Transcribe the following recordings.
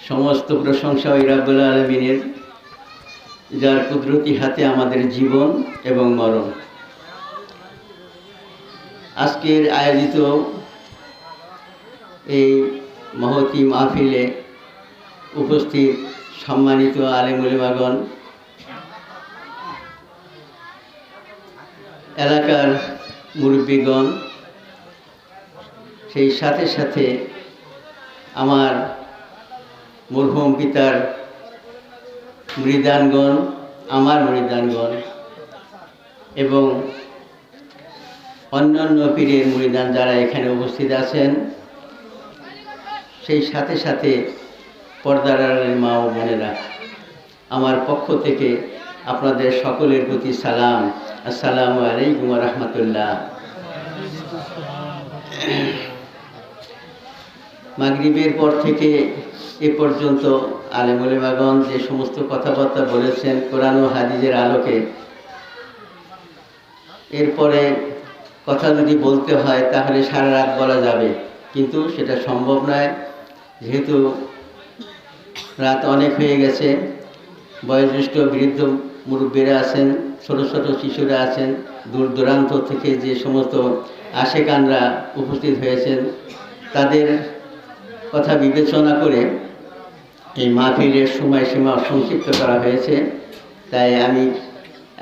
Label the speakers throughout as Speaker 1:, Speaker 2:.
Speaker 1: সমস্ত প্রশংসা ওই রাব্বুল আলামিনের, যার কুদরতি হাতে আমাদের জীবন এবং মরণ। আজকের আয়োজিত এই মহতী মাহফিলে উপস্থিত সম্মানিত আলেম উলেমাগণ, এলাকার মুরব্বীগণ, সেই সাথে সাথে আমার মরহুম পিতার মুরিদানগণ, আমার মুরিদানগণ এবং অন্যান্য পীরের মুরিদান যারা এখানে উপস্থিত আছেন, সেই সাথে সাথে পর্দার আড়ালের মা ও বোনেরা, আমার পক্ষ থেকে আপনাদের সকলের প্রতি সালাম। আসসালামু আলাইকুম ওয়া রাহমাতুল্লাহ। মাগরিবের পর থেকে এ পর্যন্ত আলেম উলেমাগণ যে সমস্ত কথাবার্তা বলেছেন কোরআন ও হাদিসের আলোকে, এরপরে কথা যদি বলতে হয় তাহলে সারা রাত বলা যাবে, কিন্তু সেটা সম্ভব নয়, যেহেতু রাত অনেক হয়ে গেছে। বয়োজ্যেষ্ঠ বৃদ্ধ মুরব্বীরা আছেন, ছোট ছোট শিশুরা আছেন, দূর দূরান্ত থেকে যে সমস্ত আশেকানরা উপস্থিত হয়েছেন, তাদের কথা বিবেচনা করে এই মাহফিলের সময়সীমা সংক্ষিপ্ত করা হয়েছে। তাই আমি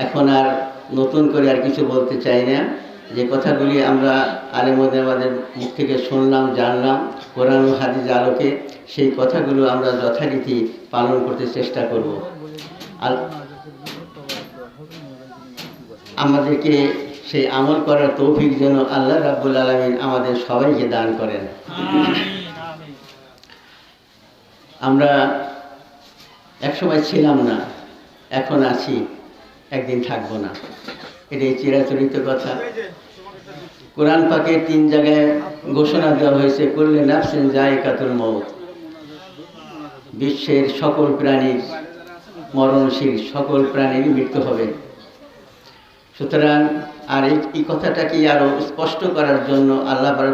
Speaker 1: এখন আর নতুন করে আর কিছু বলতে চাই না। যে কথাগুলি আমরা আলেম ওলামাদের মুখ থেকে শুনলাম, জানলাম কোরআন ও হাদিসের আলোকে, সেই কথাগুলো আমরা যথারীতি পালন করতে চেষ্টা করব। আর আমাদেরকে সেই আমল করার তৌফিক যেন আল্লাহ রাব্বুল আলামিন আমাদের সবাইকে দান করেন। আমরা একসময় ছিলাম না, এখন আছি, একদিন থাকবো না, এটাই চিরাচরিত কথা। কোরআন পাকে 3 জায়গায় ঘোষণা দেওয়া হয়েছে, কুল্লু নাফসিন যায়কাতুল মউত। বিশ্বের সকল প্রাণীর মরণশীল, সকল প্রাণীর মৃত্যু হবে। সুতরাং আর এই কথাটাকে আরো স্পষ্ট করার জন্য আল্লাহ